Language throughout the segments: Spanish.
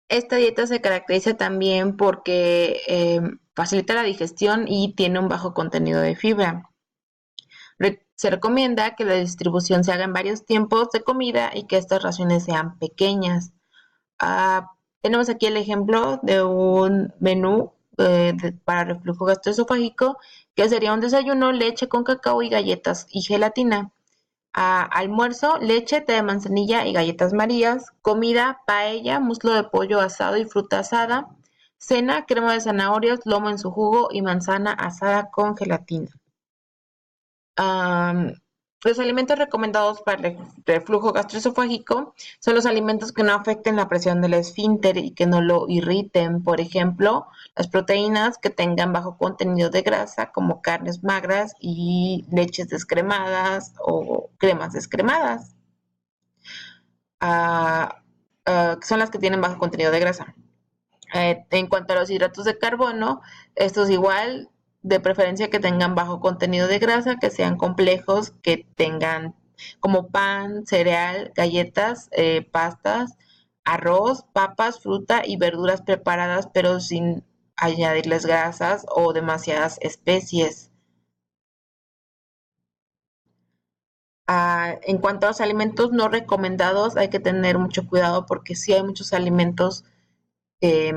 Esta dieta se caracteriza también porque facilita la digestión y tiene un bajo contenido de fibra. Se recomienda que la distribución se haga en varios tiempos de comida y que estas raciones sean pequeñas. Tenemos aquí el ejemplo de un menú para reflujo gastroesofágico, que sería un desayuno, leche con cacao y galletas y gelatina. Almuerzo, leche, té de manzanilla y galletas marías. Comida, paella, muslo de pollo asado y fruta asada. Cena, crema de zanahorias, lomo en su jugo y manzana asada con gelatina. Am, los alimentos recomendados para el reflujo gastroesofágico son los alimentos que no afecten la presión del esfínter y que no lo irriten. Por ejemplo, las proteínas que tengan bajo contenido de grasa, como carnes magras y leches descremadas o cremas descremadas, ah, que son las que tienen bajo contenido de grasa. En cuanto a los hidratos de carbono, estos igual, de preferencia que tengan bajo contenido de grasa, que sean complejos, que tengan como pan, cereal, galletas, pastas, arroz, papas, fruta y verduras preparadas, pero sin añadirles grasas o demasiadas especies. En cuanto a los alimentos no recomendados, hay que tener mucho cuidado porque sí hay muchos alimentos eh,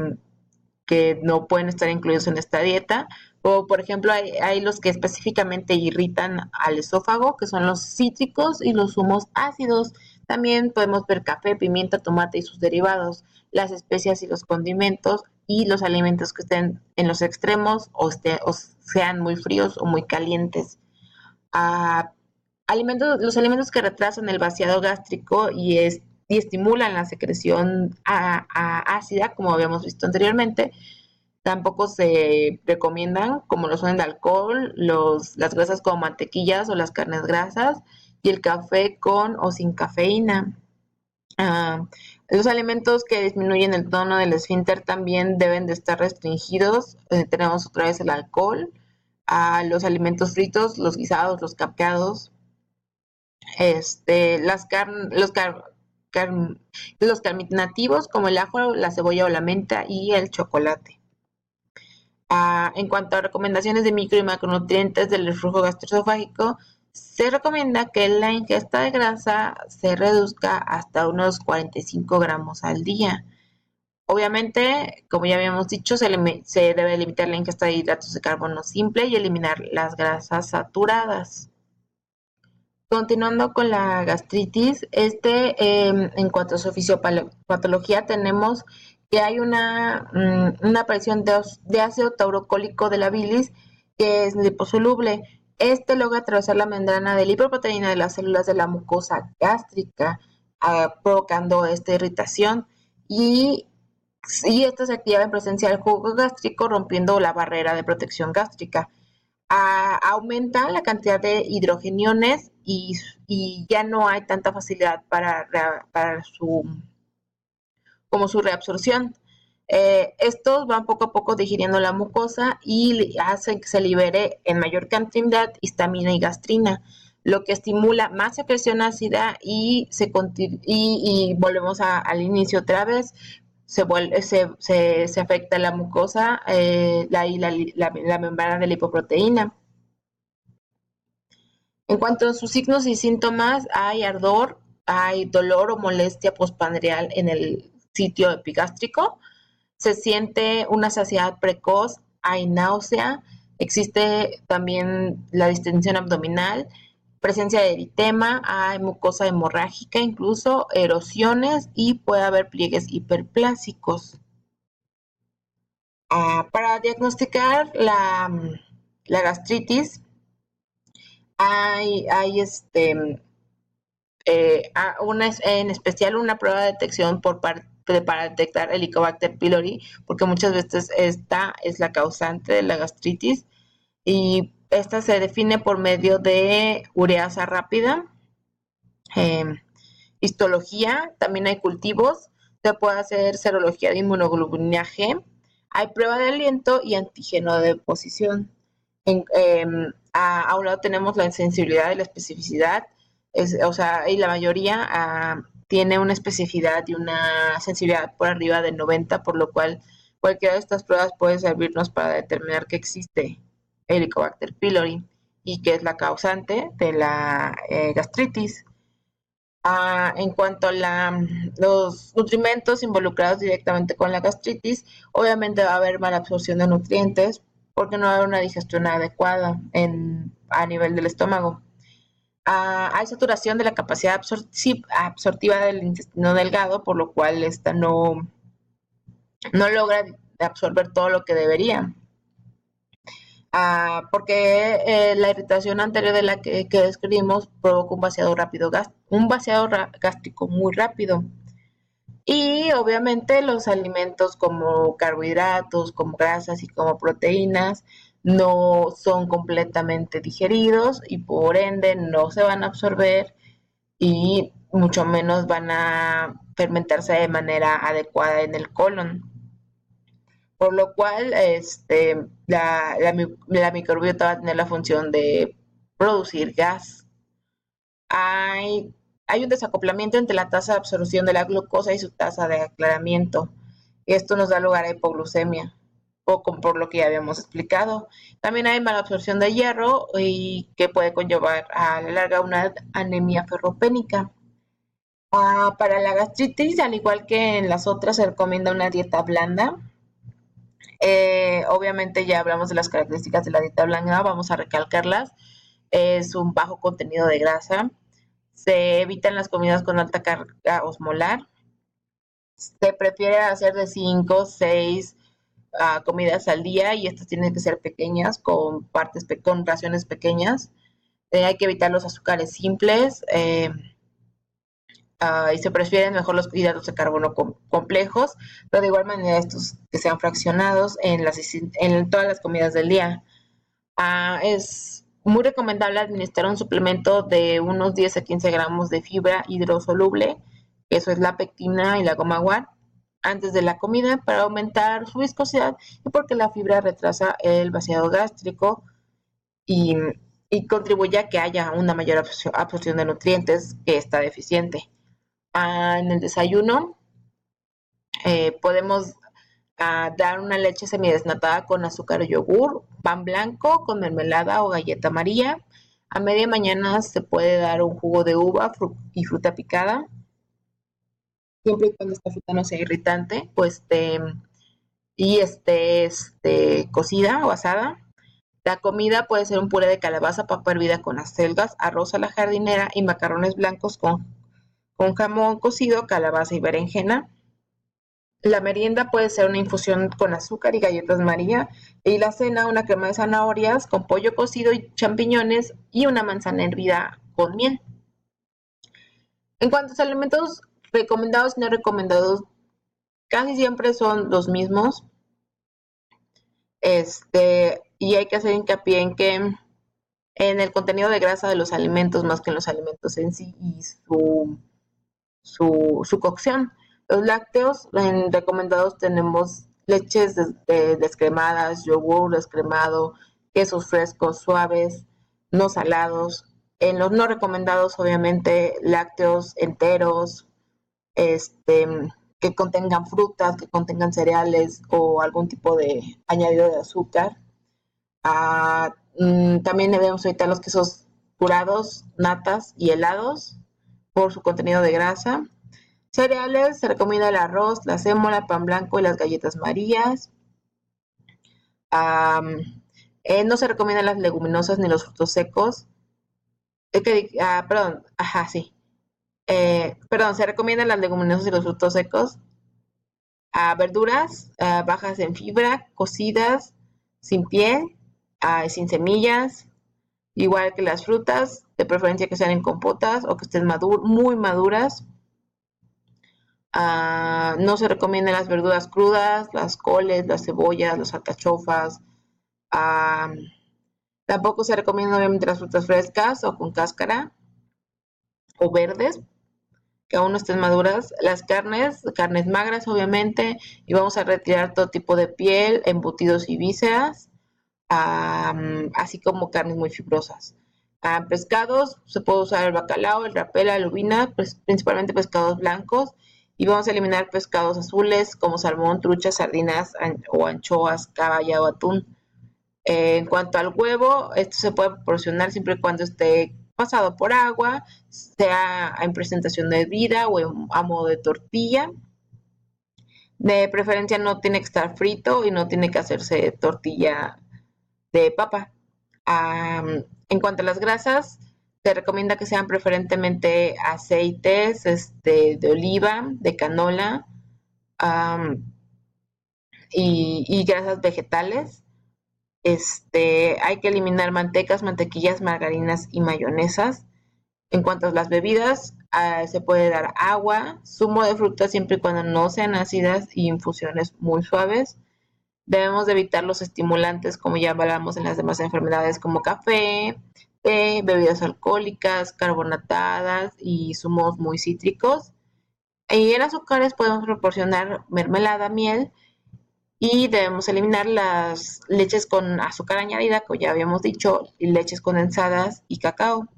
que no pueden estar incluidos en esta dieta. O, por ejemplo, hay los que específicamente irritan al esófago, que son los cítricos y los zumos ácidos. También podemos ver café, pimienta, tomate y sus derivados, las especias y los condimentos y los alimentos que estén en los extremos o sean muy fríos o muy calientes. Ah, los alimentos que retrasan el vaciado gástrico y estimulan la secreción ácida, como habíamos visto anteriormente, tampoco se recomiendan, como lo son el alcohol, las grasas como mantequillas o las carnes grasas, y el café con o sin cafeína. Ah, los alimentos que disminuyen el tono del esfínter también deben de estar restringidos. Tenemos otra vez el alcohol, los alimentos fritos, los guisados, los capeados, las car- car- los carminativos como el ajo, la cebolla o la menta y el chocolate. En cuanto a recomendaciones de micro y macronutrientes del reflujo gastroesofágico, se recomienda que la ingesta de grasa se reduzca hasta unos 45 gramos al día. Obviamente, como ya habíamos dicho, se debe limitar la ingesta de hidratos de carbono simple y eliminar las grasas saturadas. Continuando con la gastritis, en cuanto a su fisiopatología, tenemos que hay una aparición de ácido taurocólico de la bilis que es liposoluble. Este logra atravesar la membrana de lipoproteína de las células de la mucosa gástrica, provocando esta irritación y, y esta se activa en presencia del jugo gástrico, rompiendo la barrera de protección gástrica. Aumenta la cantidad de hidrogeniones y ya no hay tanta facilidad para como su reabsorción. Estos van poco a poco digiriendo la mucosa y hacen que se libere en mayor cantidad histamina y gastrina, lo que estimula más secreción ácida y volvemos al inicio otra vez. Se afecta la mucosa la membrana de lipoproteína. En cuanto a sus signos y síntomas, hay ardor, hay dolor o molestia postprandial en el sitio epigástrico, se siente una saciedad precoz, hay náusea, existe también la distensión abdominal, presencia de eritema, hay mucosa hemorrágica, incluso erosiones y puede haber pliegues hiperplásicos. Para diagnosticar la gastritis, hay en especial una prueba de detección para detectar el Helicobacter pylori, porque muchas veces esta es la causante de la gastritis y esta se define por medio de ureasa rápida, eh, histología, también hay cultivos, se puede hacer serología de inmunoglobulina G, hay prueba de aliento y antígeno de deposición. A un lado tenemos la sensibilidad y la especificidad, o sea, y la mayoría tiene una especificidad y una sensibilidad por arriba de 90, por lo cual cualquiera de estas pruebas puede servirnos para determinar que existe Helicobacter pylori y que es la causante de la gastritis. En cuanto a los nutrimentos involucrados directamente con la gastritis, obviamente va a haber mala absorción de nutrientes porque no va a haber una digestión adecuada a nivel del estómago. Hay saturación de la capacidad absortiva del intestino delgado, por lo cual esta no logra absorber todo lo que debería. Porque la irritación anterior de la que describimos provoca un vaciado gástrico muy rápido. Y obviamente los alimentos como carbohidratos, como grasas y como proteínas no son completamente digeridos y por ende no se van a absorber y mucho menos van a fermentarse de manera adecuada en el colon. Por lo cual la microbiota va a tener la función de producir gas. Hay un desacoplamiento entre la tasa de absorción de la glucosa y su tasa de aclaramiento. Esto nos da lugar a hipoglucemia, por lo que ya habíamos explicado. También hay mala absorción de hierro y que puede conllevar a la larga una anemia ferropénica. Para la gastritis, al igual que en las otras, se recomienda una dieta blanda. Obviamente ya hablamos de las características de la dieta blanda, vamos a recalcarlas. Es un bajo contenido de grasa. Se evitan las comidas con alta carga osmolar. Se prefiere hacer de 5 o 6 comidas al día y estas tienen que ser pequeñas, con raciones pequeñas. Hay que evitar los azúcares simples. Y se prefieren mejor los hidratos de carbono complejos, pero de igual manera estos que sean fraccionados en todas las comidas del día. Es muy recomendable administrar un suplemento de unos 10 a 15 gramos de fibra hidrosoluble, eso es la pectina y la goma guar, antes de la comida para aumentar su viscosidad y porque la fibra retrasa el vaciado gástrico y, contribuye a que haya una mayor absorción de nutrientes que está deficiente. En el desayuno podemos dar una leche semidesnatada con azúcar o yogur, pan blanco con mermelada o galleta amarilla. A media mañana se puede dar un jugo de uva y fruta picada, siempre y cuando esta fruta no sea irritante, y cocida o asada. La comida puede ser un puré de calabaza, papa hervida con acelgas, arroz a la jardinera y macarrones blancos con jamón cocido, calabaza y berenjena. La merienda puede ser una infusión con azúcar y galletas María, y la cena una crema de zanahorias con pollo cocido y champiñones y una manzana hervida con miel. En cuanto a los alimentos recomendados y no recomendados, casi siempre son los mismos. Y hay que hacer hincapié en el contenido de grasa de los alimentos más que en los alimentos en sí y su cocción. Los lácteos recomendados tenemos leches descremadas, yogur descremado, quesos frescos, suaves, no salados. En los no recomendados, obviamente, lácteos enteros, que contengan frutas, que contengan cereales o algún tipo de añadido de azúcar. También debemos evitar los quesos curados, natas y helados por su contenido de grasa. Cereales, se recomienda el arroz, la sémola, pan blanco y las galletas marías. No se recomiendan las leguminosas ni los frutos secos. Se recomiendan las leguminosas y los frutos secos. Verduras bajas en fibra, cocidas, sin piel, sin semillas, igual que las frutas, de preferencia que sean en compotas o que estén muy maduras. No se recomiendan las verduras crudas, las coles, las cebollas, las alcachofas. Tampoco se recomiendan obviamente las frutas frescas o con cáscara o verdes que aún no estén maduras. Las carnes magras obviamente, y vamos a retirar todo tipo de piel, embutidos y vísceras, así como carnes muy fibrosas. Pescados, se puede usar el bacalao, el rapel, la lubina, pues, principalmente pescados blancos. Y vamos a eliminar pescados azules como salmón, truchas, sardinas o anchoas, caballa o atún. En cuanto al huevo, esto se puede proporcionar siempre y cuando esté pasado por agua, sea en presentación de hervida o a modo de tortilla. De preferencia no tiene que estar frito y no tiene que hacerse tortilla de papa. En cuanto a las grasas, se recomienda que sean preferentemente aceites de oliva, de canola um, y grasas vegetales. Hay que eliminar mantecas, mantequillas, margarinas y mayonesas. En cuanto a las bebidas, se puede dar agua, zumo de frutas siempre y cuando no sean ácidas y infusiones muy suaves. Debemos de evitar los estimulantes, como ya hablamos en las demás enfermedades, como café, té, bebidas alcohólicas, carbonatadas y zumos muy cítricos. Y en azúcares podemos proporcionar mermelada, miel, y debemos eliminar las leches con azúcar añadida, como ya habíamos dicho, y leches condensadas y cacao.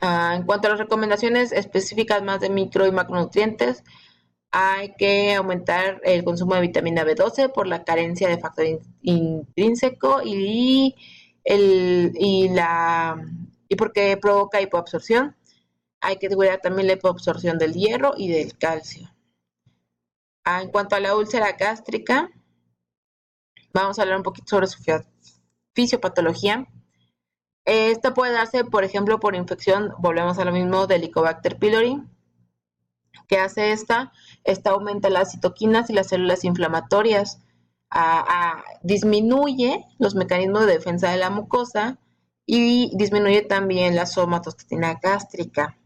En cuanto a las recomendaciones específicas más de micro y macronutrientes, hay que aumentar el consumo de vitamina B12 por la carencia de factor intrínseco y porque provoca hipoabsorción. Hay que cuidar también la hipoabsorción del hierro y del calcio. En cuanto a la úlcera gástrica, vamos a hablar un poquito sobre su fisiopatología. Esta puede darse, por ejemplo, por infección, volvemos a lo mismo, del Helicobacter pylori. ¿Qué hace esta? Esta aumenta las citoquinas y las células inflamatorias, disminuye los mecanismos de defensa de la mucosa y disminuye también la somatostatina gástrica,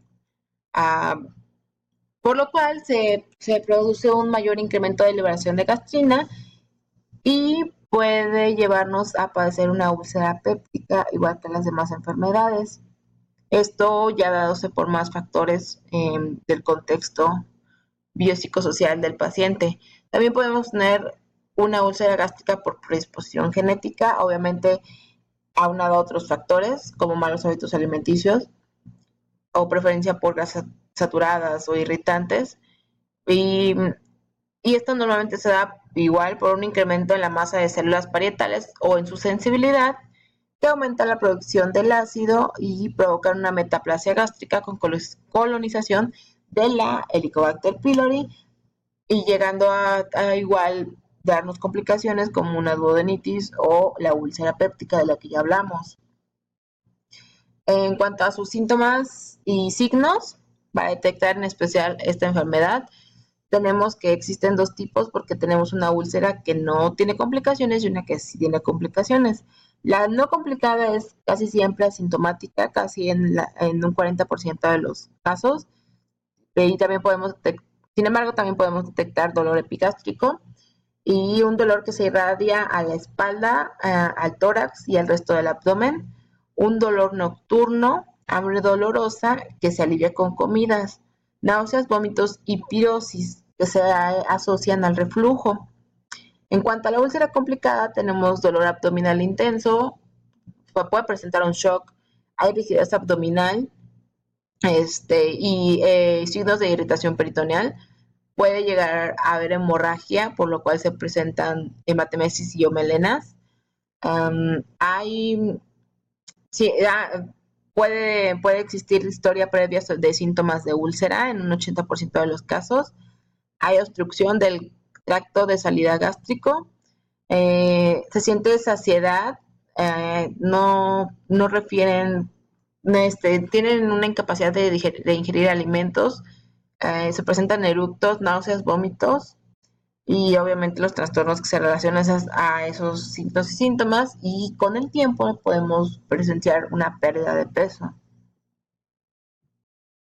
por lo cual se produce un mayor incremento de liberación de gastrina y puede llevarnos a padecer una úlcera péptica, igual que las demás enfermedades. Esto ya dándose por más factores del contexto biopsicosocial del paciente. También podemos tener una úlcera gástrica por predisposición genética, obviamente aunado a otros factores como malos hábitos alimenticios o preferencia por grasas saturadas o irritantes. Y, y esto normalmente se da igual por un incremento en la masa de células parietales o en su sensibilidad, que aumenta la producción del ácido y provoca una metaplasia gástrica con colonización de la Helicobacter pylori y llegando a igual darnos complicaciones como una duodenitis o la úlcera péptica de la que ya hablamos. En cuanto a sus síntomas y signos, para detectar en especial esta enfermedad, tenemos que existen dos tipos porque tenemos una úlcera que no tiene complicaciones y una que sí tiene complicaciones. La no complicada es casi siempre asintomática, casi en un 40% de los casos. Y también sin embargo, también podemos detectar dolor epigástrico y un dolor que se irradia a la espalda, al tórax y al resto del abdomen. Un dolor nocturno, hambre dolorosa que se alivia con comidas, náuseas, vómitos y pirosis que se asocian al reflujo. En cuanto a la úlcera complicada, tenemos dolor abdominal intenso, puede presentar un shock, hay rigidez abdominal, signos de irritación peritoneal. Puede llegar a haber hemorragia, por lo cual se presentan hematemesis y omelenas. Sí, puede existir historia previa de síntomas de úlcera en un 80% de los casos. Hay obstrucción del tracto de salida gástrico. Se siente saciedad. No refieren, tienen una incapacidad de ingerir alimentos. Se presentan eructos, náuseas, vómitos y obviamente los trastornos que se relacionan a esos signos y síntomas, y con el tiempo podemos presenciar una pérdida de peso.